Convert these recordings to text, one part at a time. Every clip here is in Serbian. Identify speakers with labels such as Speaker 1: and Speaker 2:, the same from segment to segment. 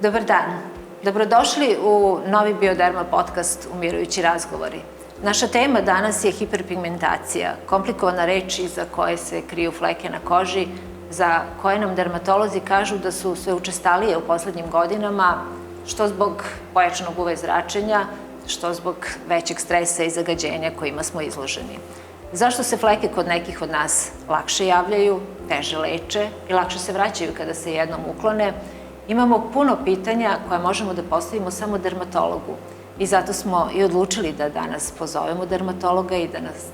Speaker 1: Dobar dan. Dobrodošli u novi Bioderma podcast Umirujući razgovori. Naša tema danas je hiperpigmentacija, komplikovana reč iza koje se kriju fleke na koži, za koje nam dermatolozi kažu da su sve učestalije u poslednjim godinama, što zbog pojačanog UV zračenja, što zbog većeg stresa i zagađenja kojima smo izloženi. Zašto se fleke kod nekih od nas lakše javljaju, teže leče i lakše se vraćaju kada se jednom uklone? Imamo puno pitanja koja možemo da postavimo samo dermatologu i zato smo i odlučili da danas pozovemo dermatologa i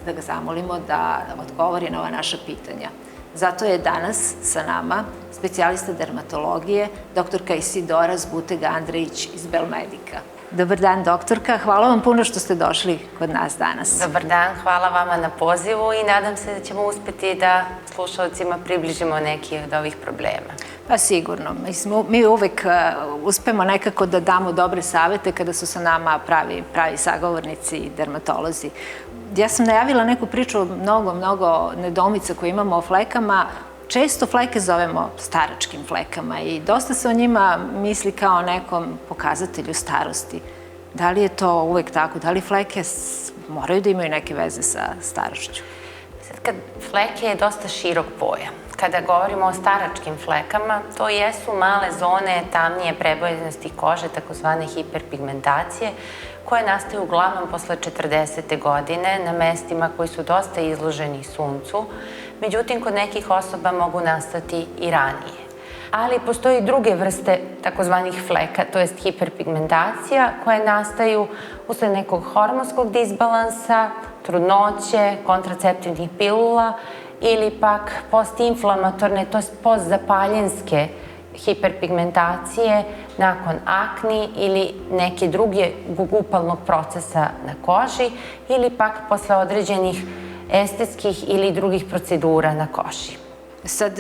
Speaker 1: da ga zamolimo da odgovori na ova naša pitanja. Zato je danas sa nama specijalista dermatologije, doktorka Isidora Zbutega-Andrejić iz Belmedika. Dobar dan, doktorka. Hvala vam puno što ste došli kod nas danas.
Speaker 2: Dobar dan, hvala vama na pozivu i nadam se da ćemo uspeti da slušalcima približimo neki od ovih problema.
Speaker 1: Pa sigurno. Mi uvek uspemo nekako da damo dobre savete kada su sa nama pravi sagovornici i dermatolozi. Ja sam najavila neku priču o mnogo nedoumica koje imamo o flekama. Često fleke zovemo staračkim flekama i dosta se o njima misli kao nekom pokazatelju starosti. Da li je to uvek tako? Da li fleke moraju da imaju neke veze sa starošću?
Speaker 2: Fleke je dosta širok pojam. Kada govorimo o staračkim flekama, to jesu male zone tamnije prebojenosti kože, takozvane hiperpigmentacije, koje nastaju uglavnom posle 40. godine na mestima koji su dosta izloženi suncu. Međutim, kod nekih osoba mogu nastati i ranije. Ali postoji druge vrste takozvanih fleka, to jest hiperpigmentacija, koje nastaju usled nekog hormonskog disbalansa, trudnoće, kontraceptivnih pilula ili pak postinflamatorne, to jest postzapaljenske hiperpigmentacije nakon akni ili neke druge gugupalnog procesa na koži ili pak posle određenih estetskih ili drugih procedura na koži.
Speaker 1: Sad,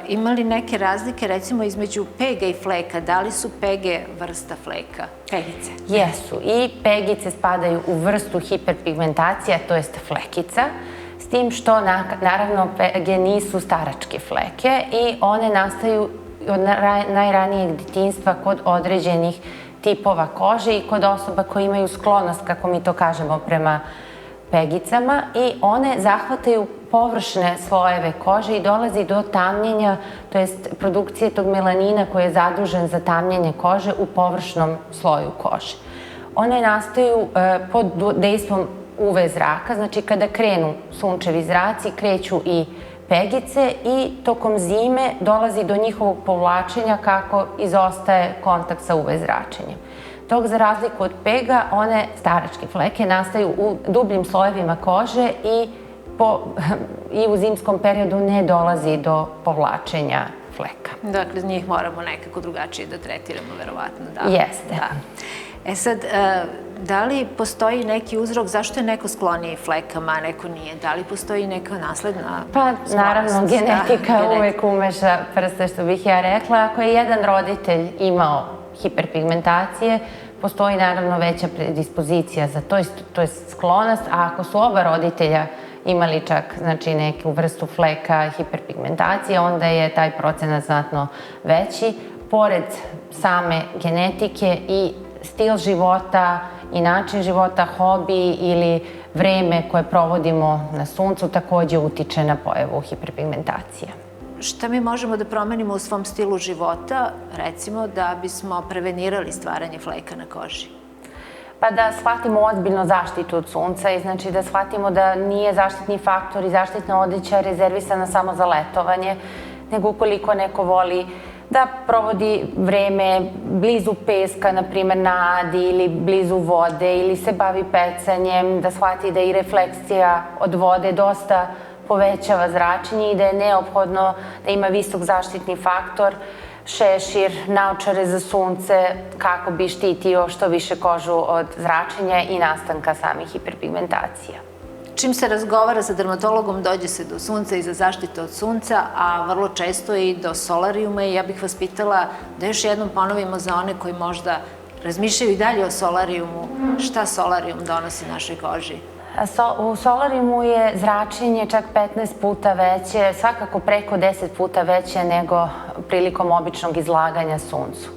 Speaker 1: ima li neke razlike recimo između pega i fleka? Da li su pege vrsta fleka? Pegice?
Speaker 2: Jesu. I pegice spadaju u vrstu hiperpigmentacija, to jest flekica, s tim što naravno pege nisu staračke fleke i one nastaju od najranijeg detinjstva kod određenih tipova kože i kod osoba koji imaju sklonost, kako mi to kažemo, prema pegicama i one zahvataju površne slojeve kože i dolazi do tamnjenja, to jest produkcije tog melanina koji je zadužen za tamnjenje kože u površnom sloju kože. One nastaju pod dejstvom UV zraka, znači kada krenu sunčevi zraci, kreću i pegice i tokom zime dolazi do njihovog povlačenja kako izostaje kontakt sa UV zračenjem. Dok za razliku od pega, one staračke fleke nastaju u dubljim slojevima kože i u zimskom periodu ne dolazi do povlačenja fleka.
Speaker 1: Dakle, njih moramo nekako drugačije da tretiramo, verovatno, da.
Speaker 2: Jeste.
Speaker 1: Sad, da li postoji neki uzrok zašto je neko skloniji flekama, a neko nije? Da li postoji neka nasledna sklonost?
Speaker 2: Pa, naravno, genetika uvek umeša prste, što bih ja rekla. Ako je jedan roditelj imao hiperpigmentacije, postoji naravno veća predispozicija za to je sklonost, a ako su oba roditelja imali čak neku vrstu fleka hiperpigmentacije, onda je taj procenat znatno veći. Pored same genetike i stil života i način života, hobi ili vreme koje provodimo na suncu takođe utiče na pojavu hiperpigmentacije.
Speaker 1: Šta mi možemo da promenimo u svom stilu života, recimo, da bismo prevenirali stvaranje fleka na koži?
Speaker 2: Pa da shvatimo ozbiljno zaštitu od sunca i znači da shvatimo da nije zaštitni faktor i zaštitna odeća rezervisana samo za letovanje, nego ukoliko neko voli da provodi vreme blizu peska, na primer na Adi ili blizu vode ili se bavi pecanjem, da shvati da i refleksija od vode dosta povećava zračenje i da je neophodno da ima visok zaštitni faktor, šešir, naočare za sunce kako bi štitio što više kožu od zračenja i nastanka samih hiperpigmentacija.
Speaker 1: Čim se razgovara sa dermatologom, dođe se do sunca i za zaštitu od sunca, a vrlo često i do solarijuma i ja bih vas pitala da još jednom ponovimo za one koji možda razmišljaju i dalje o solarijumu, šta solarijum donosi našoj koži?
Speaker 2: U solarijumu je zračenje čak 15 puta veće, svakako preko 10 puta veće nego prilikom običnog izlaganja suncu.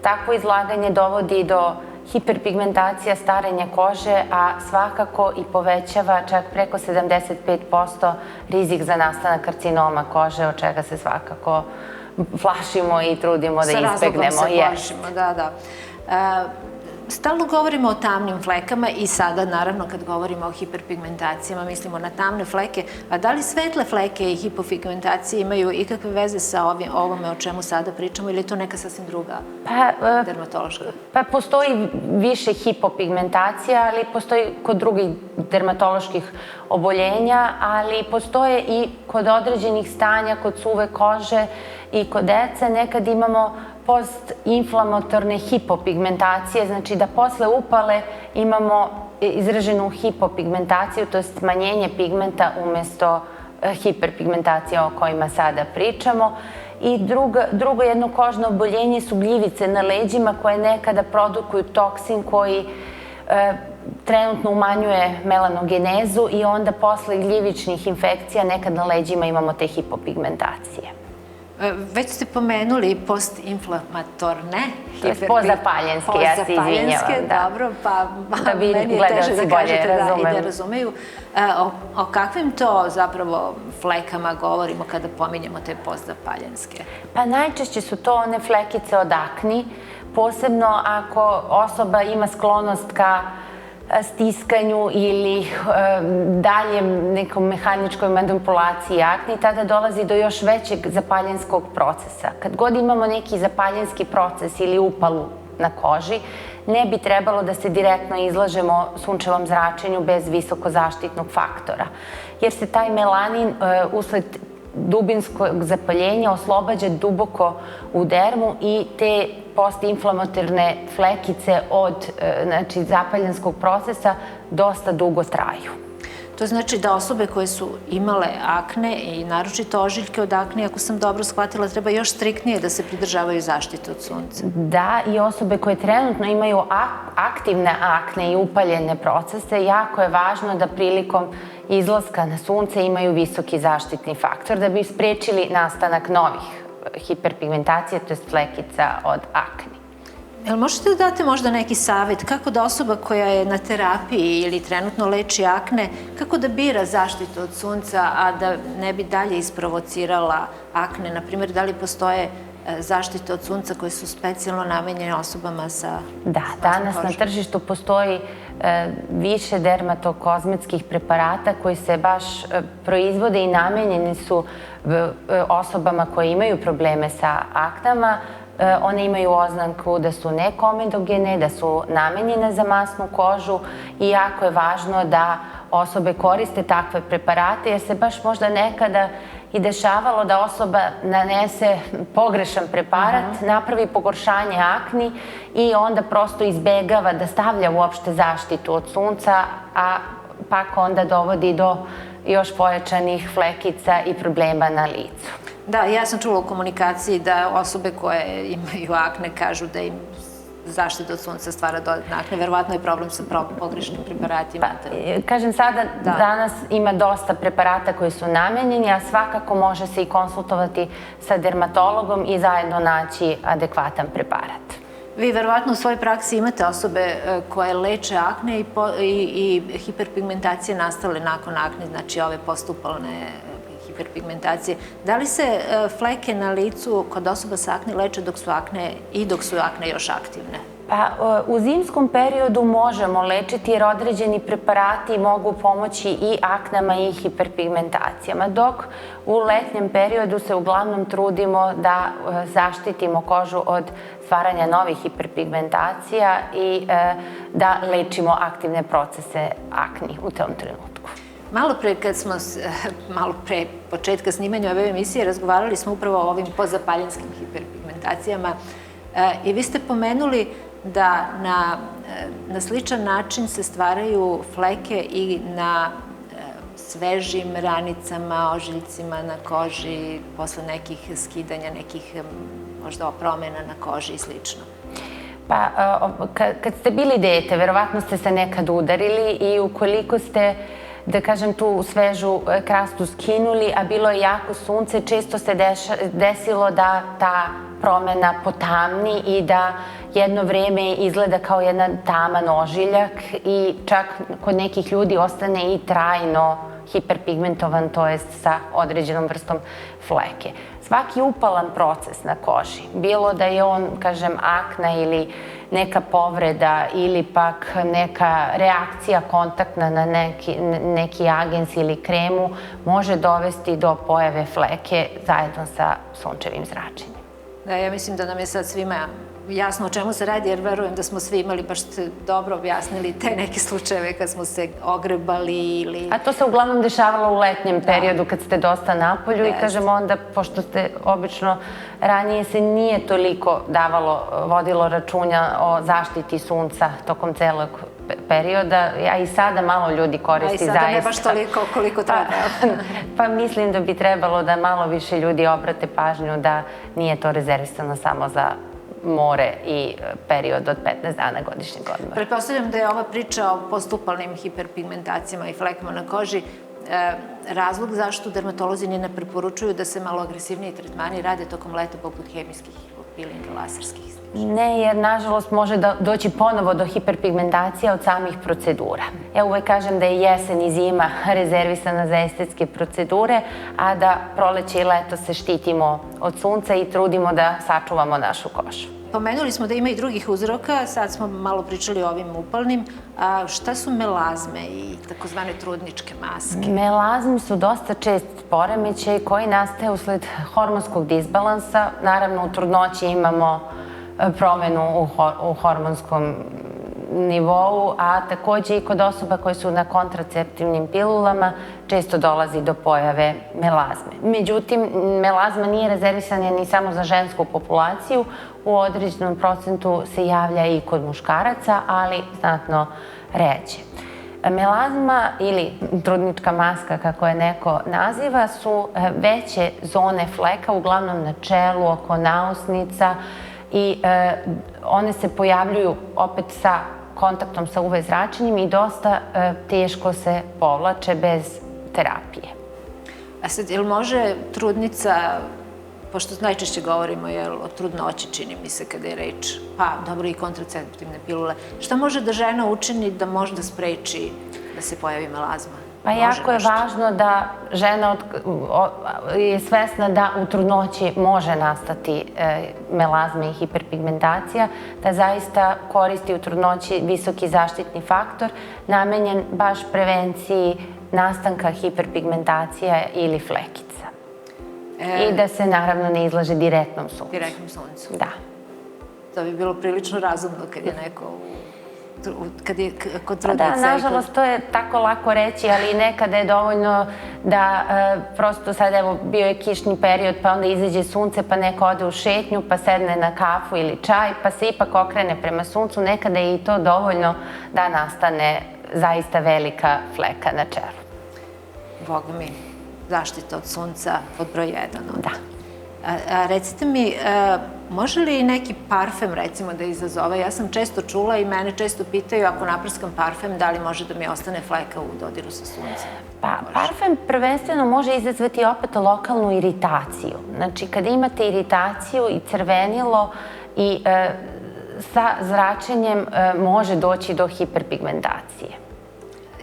Speaker 2: takvo izlaganje dovodi do hiperpigmentacija, starenja kože, a svakako i povećava čak preko 75% rizik za nastanak karcinoma kože, od čega se svakako plašimo i trudimo da izbegnemo.
Speaker 1: Sa razlogom se plašimo, da. Stalno govorimo o tamnim flekama i sada, naravno, kad govorimo o hiperpigmentacijama, mislimo na tamne fleke, a da li svetle fleke i hipopigmentacije imaju ikakve veze sa ovome o čemu sada pričamo ili je to neka sasvim druga dermatološka?
Speaker 2: Pa postoji više hipopigmentacija, ali postoji kod drugih dermatoloških oboljenja, ali postoje i kod određenih stanja, kod suve kože i kod dece. Nekad imamo postinflamatorne hipopigmentacije, znači da posle upale imamo izraženu hipopigmentaciju, to je smanjenje pigmenta umesto hiperpigmentacije o kojima sada pričamo. I drugo jedno kožno oboljenje su gljivice na leđima koje nekada produkuju toksin koji trenutno umanjuje melanogenezu i onda posle gljivičnih infekcija nekad na leđima imamo te hipopigmentacije.
Speaker 1: Već ste pomenuli postinflamatorne
Speaker 2: pozapaljenske, ja se izvinjavam.
Speaker 1: Dobro, pa meni je teže da kažete da i da razumeju. O kakvim to zapravo flekama govorimo kada pominjemo te postzapaljenske?
Speaker 2: Pa najčešće su to one flekice od akni, posebno ako osoba ima sklonost ka stiskanju ili daljem nekom mehaničkoj manipulaciji akni, tada dolazi do još većeg zapaljenskog procesa. Kad god imamo neki zapaljenski proces ili upalu na koži, ne bi trebalo da se direktno izlažemo sunčevom zračenju bez visokozaštitnog faktora, jer se taj melanin usled dubinskog zapaljenja oslobađa duboko u dermu i te postinflamatorne flekice od zapaljenskog procesa dosta dugo traju.
Speaker 1: To znači da osobe koje su imale akne i naročito ožiljke od akne, ako sam dobro shvatila, treba još striktnije da se pridržavaju zaštite od sunca.
Speaker 2: Da, i osobe koje trenutno imaju aktivne akne i upaljene procese, jako je važno da prilikom izlaska na sunce imaju visoki zaštitni faktor da bi sprečili nastanak novih hiperpigmentacija, to je flekica od akni.
Speaker 1: Jel možete da date možda neki savjet kako da osoba koja je na terapiji ili trenutno leči akne, kako da bira zaštitu od sunca, a da ne bi dalje isprovocirala akne? Naprimjer, da li postoje zaštite od sunca koje su specijalno namenjene osobama sa
Speaker 2: Da, danas na tržištu postoji više dermatokozmetskih preparata koji se baš proizvode i namenjeni su osobama koje imaju probleme sa aknama. One imaju oznaku da su nekomedogene, da su namenjene za masnu kožu i jako je važno da osobe koriste takve preparate, jer se baš možda nekada i dešavalo da osoba nanese pogrešan preparat, napravi pogoršanje akni i onda prosto izbegava da stavlja uopšte zaštitu od sunca, a pak onda dovodi do još pojačanih flekica i problema na licu.
Speaker 1: Da, ja sam čula u komunikaciji da osobe koje imaju akne kažu da im zaštita od sunca stvara dodatne akne. Verovatno je problem sa pogrešnim preparatima.
Speaker 2: Kažem sada, danas ima dosta preparata koji su namenjeni, a svakako može se i konsultovati sa dermatologom i zajedno naći adekvatan preparat.
Speaker 1: Vi verovatno u svojoj praksi imate osobe koje leče akne i hiperpigmentacije nastale nakon akne, znači ove postupalne hiperpigmentacije. Da li se fleke na licu kod osoba sa akne leče dok su akne još aktivne?
Speaker 2: Pa u zimskom periodu možemo lečiti jer određeni preparati mogu pomoći i aknama i hiperpigmentacijama, dok u letnjem periodu se uglavnom trudimo da zaštitimo kožu od stvaranja novih hiperpigmentacija i da lečimo aktivne procese akni u tom trenutku.
Speaker 1: Malo pre početka snimanja ove emisije razgovarali smo upravo o ovim pozapaljenskim hiperpigmentacijama i vi ste pomenuli da na sličan način se stvaraju fleke i na svežim ranicama, ožiljcima na koži, posle nekih skidanja, nekih možda promena na koži i slično.
Speaker 2: Pa, kad ste bili dete, verovatno ste se nekad udarili i ukoliko ste, da kažem, tu svežu krastu skinuli, a bilo je jako sunce, često se desilo da ta promena potamni i da jedno vreme izgleda kao jedan taman ožiljak i čak kod nekih ljudi ostane i trajno hiperpigmentovan, to jest sa određenom vrstom fleke. Svaki upalan proces na koži, bilo da je on, kažem, akna ili neka povreda ili pak neka reakcija kontaktna na neki agens ili kremu, može dovesti do pojave fleke zajedno sa sunčevim zračenjem.
Speaker 1: Da, ja mislim da nam je sad svima jasno o čemu se radi, jer verujem da smo svi imali, baš ste dobro objasnili te neke slučajeve kad smo se ogrebali ili...
Speaker 2: A to se uglavnom dešavalo u letnjem periodu kad ste dosta napolju i kažem onda, pošto ste obično ranije se nije toliko vodilo računja o zaštiti sunca tokom celog perioda, a i sada malo ljudi koristi zaista.
Speaker 1: A i sada ne baš toliko koliko treba.
Speaker 2: Pa mislim da bi trebalo da malo više ljudi obrate pažnju da nije to rezervisano samo za more i period od 15 dana godišnjeg odmora.
Speaker 1: Pretpostavljam da je ova priča o postupalnim hiperpigmentacijama i flekama na koži razlog zašto dermatolozi ne preporučuju da se malo agresivniji tretmani rade tokom leta poput hemijskih pilinga, laserskih.
Speaker 2: Ne, jer nažalost može doći ponovo do hiperpigmentacija od samih procedura. Ja uvek kažem da je jesen i zima rezervisana za estetske procedure, a da proleće i leto se štitimo od sunca i trudimo da sačuvamo našu kožu.
Speaker 1: Pomenuli smo da ima i drugih uzroka, sad smo malo pričali o ovim upalnim. Šta su melazme i takozvane trudničke maske?
Speaker 2: Melazme su dosta čest poremećaj koji nastaje usled hormonskog disbalansa. Naravno, u trudnoći imamo promenu u hormonskom nivou, a takođe i kod osoba koje su na kontraceptivnim pilulama često dolazi do pojave melazme. Međutim, melazma nije rezervisana ni samo za žensku populaciju, u određenom procentu se javlja i kod muškaraca, ali znatno ređe. Melazma ili trudnička maska, kako je neko naziva, su veće zone fleka, uglavnom na čelu, oko nausnica, i one se pojavljuju opet sa kontaktom sa UV zračenjem i dosta teško se povlače bez terapije.
Speaker 1: A sad, jel može trudnica, pošto najčešće govorimo o trudnoći, čini mi se kada je reč, pa dobro i kontraceptivne pilule, šta može da žena učini da može da spreči da se pojavi melazma?
Speaker 2: Pa jako je važno da žena je svesna da u trudnoći može nastati melazma i hiperpigmentacija, da zaista koristi u trudnoći visoki zaštitni faktor namenjen baš prevenciji nastanka hiperpigmentacija ili flekica. I da se naravno ne izlaže direktnom suncu.
Speaker 1: Direktnom suncu.
Speaker 2: Da.
Speaker 1: To bi bilo prilično razumno kad je neko kod trudnica.
Speaker 2: Da, nažalost, to je tako lako reći, ali nekada je dovoljno da prosto sad, evo, bio je kišni period, pa onda izađe sunce, pa neko ode u šetnju, pa sedne na kafu ili čaj, pa se ipak okrene prema suncu. Nekada je i to dovoljno da nastane zaista velika fleka na čelu.
Speaker 1: Boga mi, zaštita od sunca pod broj 1.
Speaker 2: Da.
Speaker 1: A recite mi, može li neki parfem, recimo, da izazove? Ja sam često čula i mene često pitaju ako naprskam parfem, da li može da mi ostane fleka u dodiru sa suncem?
Speaker 2: Pa, parfem prvenstveno može izazvati opet lokalnu iritaciju. Znači, kada imate iritaciju i crvenilo i sa zračenjem može doći do hiperpigmentacije.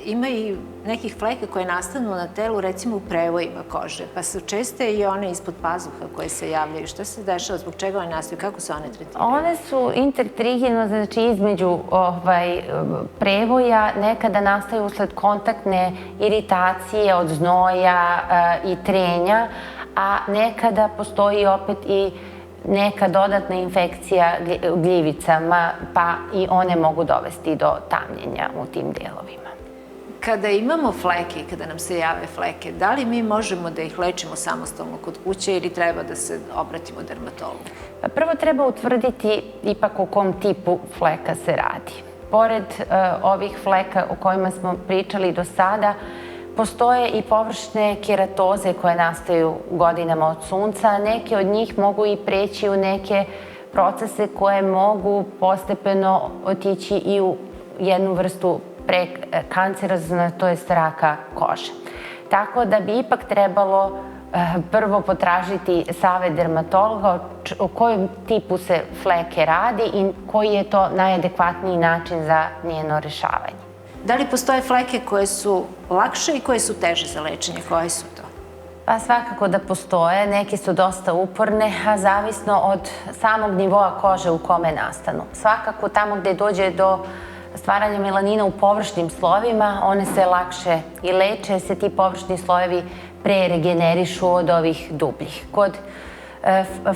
Speaker 1: Ima i nekih fleka koje nastanu na telu, recimo u prevojima kože, pa su česte i one ispod pazuha koje se javljaju. Šta se dešava, zbog čega one nastaju, kako se one tretiraju?
Speaker 2: One su intertrigino, znači između prevoja, nekada nastaju usled kontaktne iritacije od znoja i trenja, a nekada postoji opet i neka dodatna infekcija gljivicama, pa i one mogu dovesti do tamljenja u tim delovima.
Speaker 1: Kada imamo fleke i kada nam se jave fleke, da li mi možemo da ih lečimo samostalno kod kuće ili treba da se obratimo dermatologu?
Speaker 2: Prvo treba utvrditi ipak o kom tipu fleka se radi. Pored ovih fleka o kojima smo pričali do sada, postoje i površne keratoze koje nastaju godinama od sunca. Neke od njih mogu i preći u neke procese koje mogu postepeno otići i u jednu vrstu prekancerozna, to je raka kože. Tako da bi ipak trebalo prvo potražiti savet dermatologa o kojem tipu se fleke radi i koji je to najadekvatniji način za njeno rešavanje.
Speaker 1: Da li postoje fleke koje su lakše i koje su teže za lečenje? Koje su to?
Speaker 2: Pa svakako da postoje, neke su dosta uporne, a zavisno od samog nivoa kože u kome nastanu. Svakako tamo gde dođe do stvaranja melanina u površnim slovima, one se lakše i leče, jer se ti površni slojevi pre regenerišu od ovih dubljih. Kod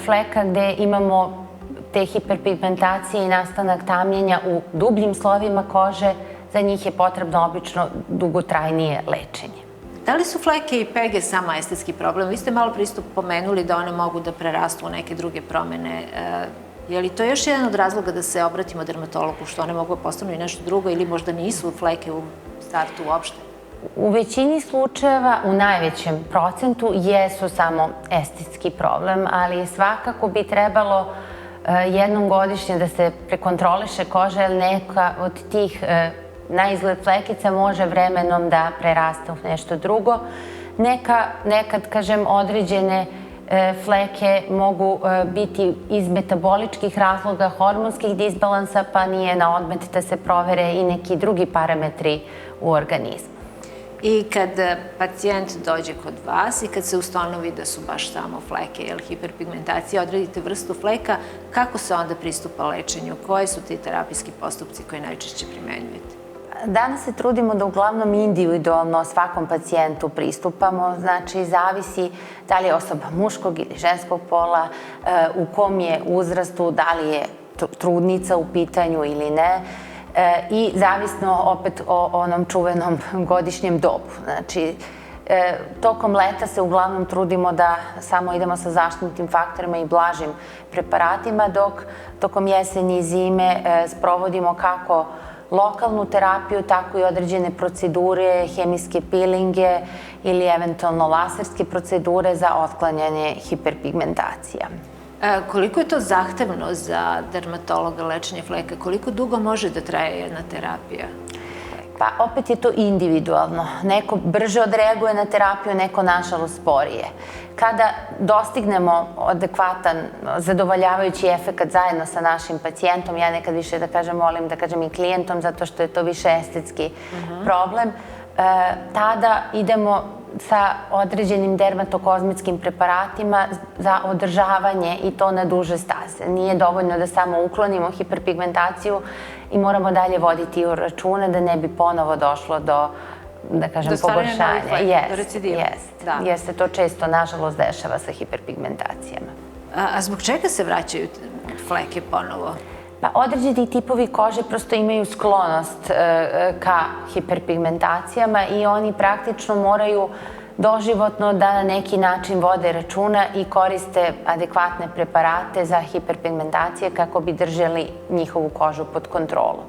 Speaker 2: fleka gde imamo te hiperpigmentacije i nastanak tamnjenja u dubljim slovima kože, za njih je potrebno obično dugotrajnije lečenje.
Speaker 1: Da li su fleke i pege samo estetski problem? Vi ste malo pristup pomenuli da one mogu da prerastu u neke druge promene. Je li to još jedan od razloga da se obratimo dermatologu, što one mogu da postanu i nešto drugo ili možda nisu fleke u startu uopšte?
Speaker 2: U većini slučajeva, u najvećem procentu, jesu samo estetski problem, ali svakako bi trebalo jednom godišnje da se prekontroliše koža, jer neka od tih na izgled flekica može vremenom da preraste u nešto drugo. Nekad, kažem, određene fleke mogu biti iz metaboličkih razloga, hormonskih disbalansa, pa nije na odmet da se provere i neki drugi parametri u organizmu.
Speaker 1: I kad pacijent dođe kod vas i kad se ustanovi da su baš samo fleke, jer hiperpigmentacija, odredite vrstu fleka, kako se onda pristupa lečenju? Koji su ti terapijski postupci koje najčešće primenjujete?
Speaker 2: Danas se trudimo da uglavnom individualno svakom pacijentu pristupamo, znači zavisi da li je osoba muškog ili ženskog pola, u kom je uzrastu, da li je trudnica u pitanju ili ne, i zavisno opet o onom čuvenom godišnjem dobu. Znači, tokom leta se uglavnom trudimo da samo idemo sa zaštitnim faktorima i blažim preparatima, dok tokom jeseni i zime sprovodimo kako lokalnu terapiju, tako i određene procedure, hemijske pilinge ili eventualno laserske procedure za otklanjanje hiperpigmentacija.
Speaker 1: Koliko je to zahtevno za dermatologa lečenje fleka? Koliko dugo može da traje jedna terapija?
Speaker 2: Pa opet je to individualno. Neko brže odreaguje na terapiju, neko nažalost sporije. Kada dostignemo adekvatan, zadovoljavajući efekat zajedno sa našim pacijentom, ja nekad više da kažem, volim da kažem i klijentom, zato što je to više estetski problem, tada idemo sa određenim dermatokozmetskim preparatima za održavanje i to na duže staze. Nije dovoljno da samo uklonimo hiperpigmentaciju i moramo dalje voditi u račune da ne bi ponovo došlo do, da kažem, pogoršanja.
Speaker 1: Do recidiva.
Speaker 2: Jer se to često, nažalost, dešava sa hiperpigmentacijama.
Speaker 1: A zbog čega se vraćaju fleke ponovo?
Speaker 2: Pa određeni tipovi kože prosto imaju sklonost ka hiperpigmentacijama i oni praktično moraju doživotno da na neki način vode računa i koriste adekvatne preparate za hiperpigmentacije kako bi držali njihovu kožu pod kontrolom.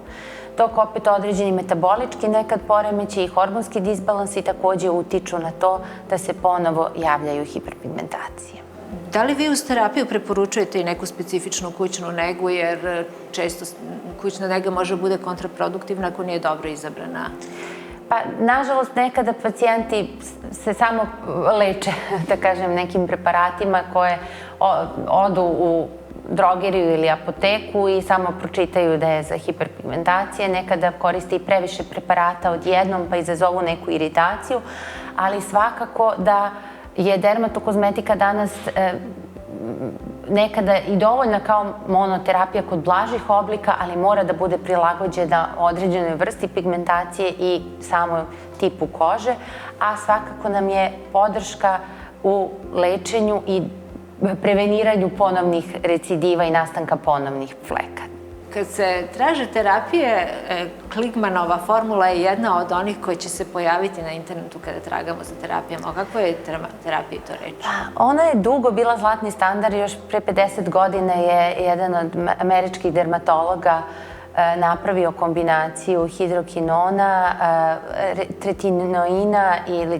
Speaker 2: Dok opet određeni metabolički nekad poremeći i hormonski disbalansi takođe utiču na to da se ponovo javljaju hiperpigmentacije.
Speaker 1: Da li vi uz terapiju preporučujete i neku specifičnu kućnu negu, jer često kućna nega može bude kontraproduktivna ako nije dobro izabrana?
Speaker 2: Pa, nažalost, nekada pacijenti se samo leče, da kažem, nekim preparatima koje odu u drogeriju ili apoteku i samo pročitaju da je za hiperpigmentacije. Nekada koriste i previše preparata odjednom pa izazovu neku iritaciju, ali svakako da je dermatokozmetika danas nekada i dovoljna kao monoterapija kod blažih oblika, ali mora da bude prilagođena određenoj vrsti pigmentacije i samoj tipu kože, a svakako nam je podrška u lečenju i preveniranju ponovnih recidiva i nastanka ponovnih fleka.
Speaker 1: Kad se traže terapije, Kligmanova formula je jedna od onih koji će se pojaviti na internetu kada tragamo za terapijama. O kakvoj je terapiji to reč?
Speaker 2: Ona je dugo bila zlatni standard. Još pre 50 godina je jedan od američkih dermatologa napravio kombinaciju hidrokinona, tretinoina,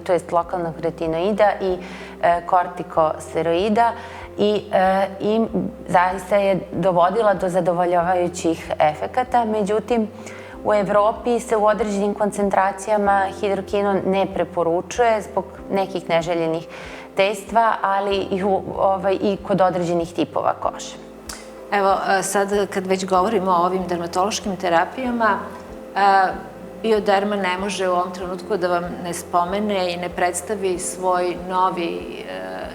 Speaker 2: to jest lokalnog retinoida i kortikosteroida i zaista je dovodila do zadovoljavajućih efekata. Međutim, u Evropi se u određenim koncentracijama hidrokinon ne preporučuje zbog nekih neželjenih dejstva, ali i kod određenih tipova kože.
Speaker 1: Evo, sad kad već govorimo o ovim dermatološkim terapijama, Bioderma ne može u ovom trenutku da vam ne spomene i ne predstavi svoj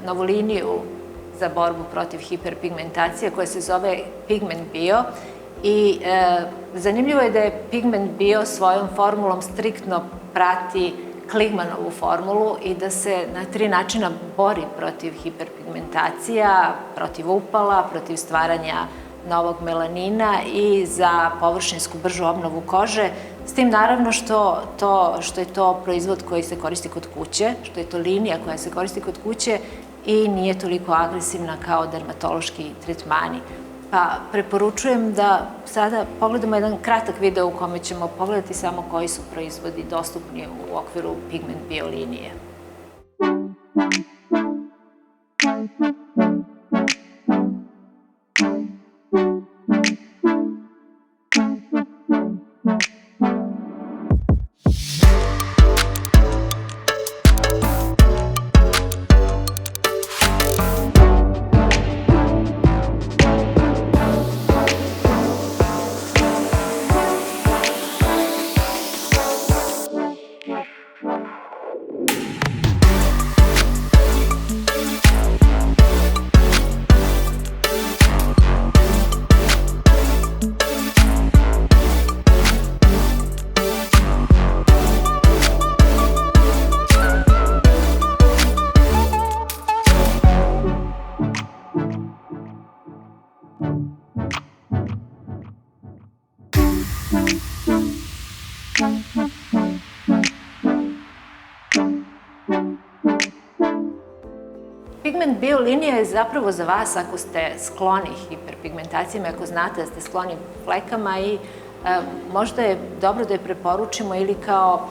Speaker 1: novu liniju za borbu protiv hiperpigmentacije koja se zove Pigment Bio. I zanimljivo je da je Pigment Bio svojom formulom striktno prati Kligmanovu formulu i da se na 3 načina bori protiv hiperpigmentacija, protiv upala, protiv stvaranja novog melanina i za površinsku bržu obnovu kože, s tim naravno što je to proizvod koji se koristi kod kuće, što je to linija koja se koristi kod kuće i nije toliko agresivna kao dermatološki tretmani. Pa preporučujem da sada pogledamo jedan kratak video u kome ćemo pogledati samo koji su proizvodi dostupni u okviru Pigment Bio linije. Pigment Bio linija je zapravo za vas ako ste skloni hiperpigmentacijama, ako znate da ste skloni flekama i možda je dobro da je preporučimo ili kao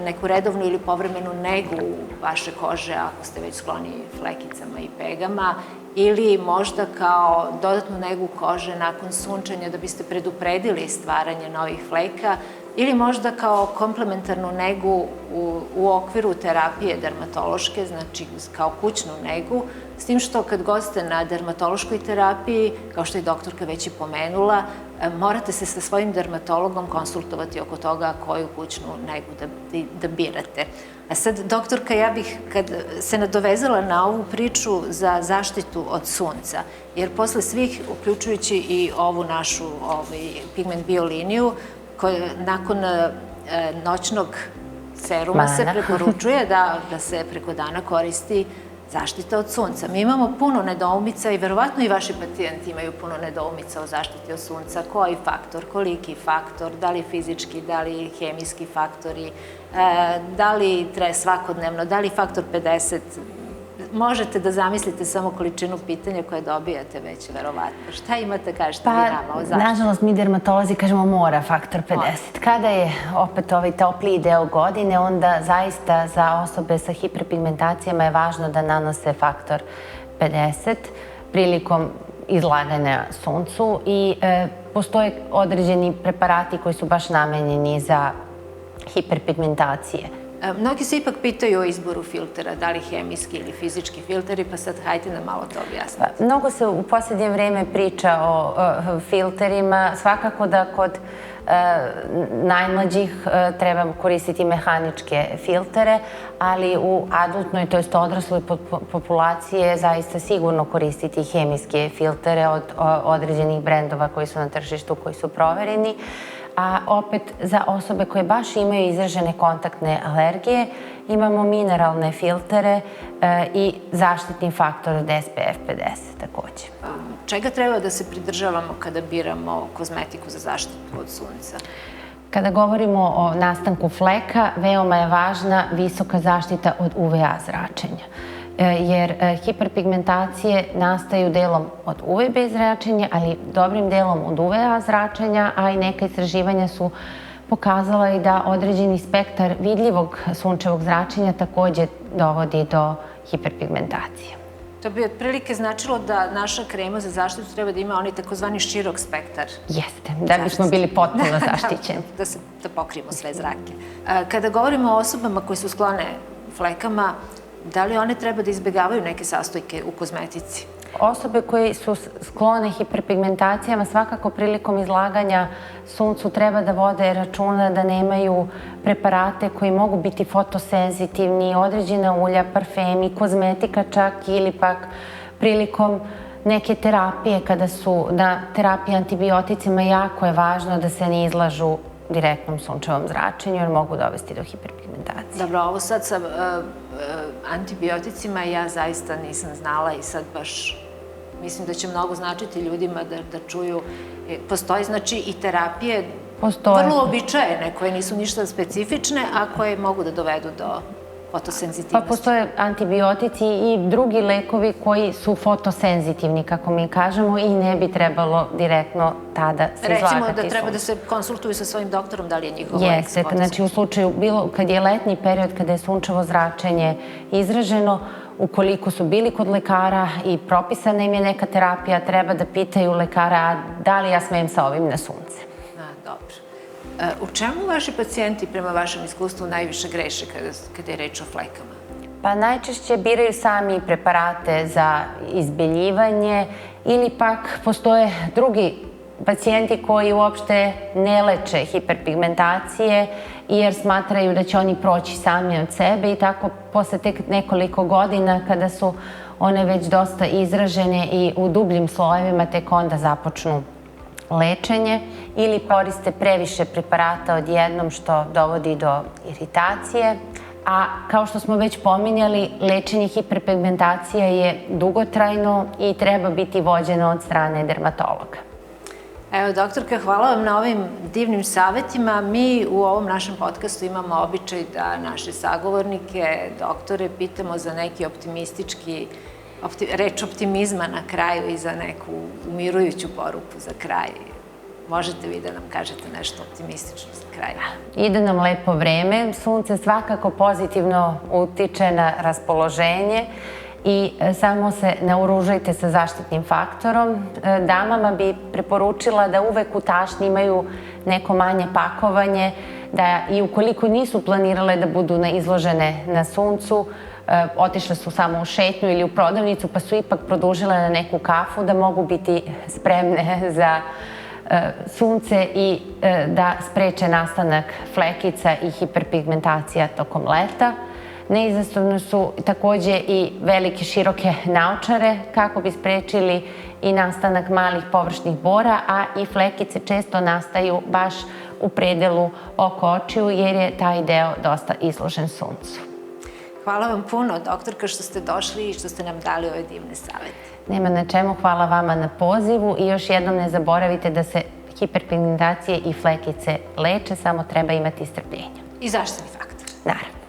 Speaker 1: neku redovnu ili povremenu negu vaše kože ako ste već skloni flekicama i pegama ili možda kao dodatnu negu kože nakon sunčanja da biste predupredili stvaranje novih fleka ili možda kao komplementarnu negu u okviru terapije dermatološke, znači kao kućnu negu, s tim što kad god ste na dermatološkoj terapiji, kao što je doktorka već i pomenula, morate se sa svojim dermatologom konsultovati oko toga koju kućnu negu da birate. A sad, doktorka, ja bih, kad se nadovezala na ovu priču za zaštitu od sunca, jer posle svih, uključujući i ovu našu Pigment Bio liniju, nakon noćnog seruma se preporučuje da se preko dana koristi zaštita od sunca. Mi imamo puno nedoumica i verovatno i vaši pacijenti imaju puno nedoumica o zaštiti od sunca. Koji faktor, koliki faktor, da li fizički, da li hemijski faktori, da li traje svakodnevno, da li faktor 50. Možete da zamislite samo količinu pitanja koje dobijate već, verovatno. Šta imate, kažete vi nama o zaštiti?
Speaker 2: Nažalost, mi dermatolozi kažemo mora faktor 50. Kada je opet ovaj topliji deo godine, onda zaista za osobe sa hiperpigmentacijama je važno da nanose faktor 50 prilikom izlaganja suncu i postoje određeni preparati koji su baš namenjeni za hiperpigmentacije.
Speaker 1: Mnogi se ipak pitaju o izboru filtera, da li hemijski ili fizički filteri, pa sad hajte nam malo to objasniti.
Speaker 2: Mnogo se u posljednje vreme priča o filterima. Svakako da kod najmlađih treba koristiti mehaničke filtere, ali u adultnoj, to jest odrasloj populaciji je zaista sigurno koristiti hemijske filtere od određenih brendova koji su na tržištu, koji su provereni. A opet za osobe koje baš imaju izražene kontaktne alergije imamo mineralne filtere i zaštitni faktor od SPF 50 takođe.
Speaker 1: Čega treba da se pridržavamo kada biramo kozmetiku za zaštitu od sunca?
Speaker 2: Kada govorimo o nastanku fleka, veoma je važna visoka zaštita od UVA zračenja. Jer hiperpigmentacije nastaju delom od UVB zračenja, ali dobrim delom od UVA zračenja, a i neka istraživanja su pokazala i da određeni spektar vidljivog sunčevog zračenja takođe dovodi do hiperpigmentacije.
Speaker 1: To bi otprilike značilo da naša krema za zaštitu treba da ima onaj takozvani širok spektar.
Speaker 2: Jeste, da bismo bili potpuno zaštićeni.
Speaker 1: Da pokrijemo sve zrake. Kada govorimo o osobama koje su sklone flekama, Da li one treba da izbjegavaju neke sastojke u kozmetici?
Speaker 2: Osobe koje su sklone hiperpigmentacijama svakako prilikom izlaganja suncu treba da vode računa da nemaju preparate koji mogu biti fotosenzitivni, određena ulja, parfemi, kozmetika čak ili pak prilikom neke terapije kada su na terapiji antibioticima jako je važno da se ne izlažu direktnom sunčevom zračenju jer mogu dovesti do hiperpigmentacije.
Speaker 1: Dobro, ovo sad sa antibioticima ja zaista nisam znala i sad baš mislim da će mnogo značiti ljudima da čuju. Postoji znači i terapije vrlo običajene koje nisu ništa specifične, a koje mogu da dovedu do fotosenzitivnosti.
Speaker 2: Pa postoje antibiotici i drugi lekovi koji su fotosenzitivni, kako mi kažemo, i ne bi trebalo direktno tada se izlagati suncu.
Speaker 1: Recimo da treba da se konsultuju sa svojim doktorom da li je njihov lek fotosenzitivni.
Speaker 2: Znači u slučaju, kad je letnji period, kada je sunčevo zračenje izraženo, ukoliko su bili kod lekara i propisana im je neka terapija, treba da pitaju lekara da li ja smem sa ovim na sunce.
Speaker 1: Dobro. U čemu vaši pacijenti prema vašem iskustvu najviše greše kada je reč o flekama?
Speaker 2: Pa najčešće biraju sami preparate za izbeljivanje ili pak postoje drugi pacijenti koji uopšte ne leče hiperpigmentacije jer smatraju da će oni proći sami od sebe i tako posle tek nekoliko godina kada su one već dosta izražene i u dubljim slojevima tek onda započnu lečenje ili koriste previše preparata odjednom što dovodi do iritacije. A kao što smo već pominjali, lečenje hiperpigmentacije je dugotrajno i treba biti vođeno od strane dermatologa.
Speaker 1: Evo, doktorka, hvala vam na ovim divnim savjetima. Mi u ovom našem podcastu imamo običaj da naše sagovornike, doktore, pitamo za neki optimistički reč optimizma na kraju i za neku umirujuću poruku za kraj. Možete vi da nam kažete nešto optimistično za kraj?
Speaker 2: Ide nam lepo vreme. Sunce svakako pozitivno utiče na raspoloženje i samo se naoružajte sa zaštitnim faktorom. Damama bi preporučila da uvek u tašni imaju neko manje pakovanje, da i ukoliko nisu planirale da budu izložene na suncu, otišle su samo u šetnju ili u prodavnicu pa su ipak produžile na neku kafu da mogu biti spremne za sunce i da spreče nastanak flekica i hiperpigmentacija tokom leta. Neizostavno su takođe i velike široke naočare kako bi sprečili i nastanak malih površnih bora, a i flekice često nastaju baš u predelu oko očiju jer je taj deo dosta izložen suncu.
Speaker 1: Hvala vam puno, doktorka, što ste došli i što ste nam dali ove divne savete.
Speaker 2: Nema na čemu, hvala vama na pozivu i još jednom ne zaboravite da se hiperpigmentacije i flekice leče, samo treba imati strpljenja.
Speaker 1: I zaštitni faktor.
Speaker 2: Naravno.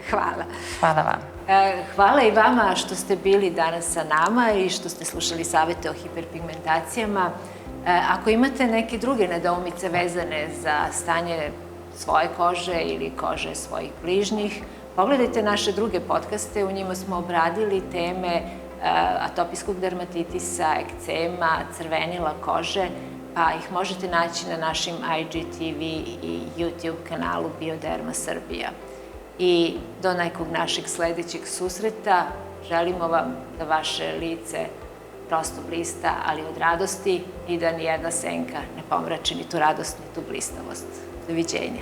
Speaker 1: Hvala.
Speaker 2: Hvala vam.
Speaker 1: Hvala i vama što ste bili danas sa nama i što ste slušali savete o hiperpigmentacijama. Ako imate neke druge nedoumice vezane za stanje svoje kože ili kože svojih bližnjih, pogledajte naše druge podcaste, u njima smo obradili teme atopijskog dermatitisa, ekcema, crvenila kože, pa ih možete naći na našim IGTV i YouTube kanalu Bioderma Srbija. I do nekog našeg sledećeg susreta želimo vam da vaše lice prosto blista, ali od radosti i da nijedna senka ne pomrači ni tu radost, ni tu blistavost. Doviđenja.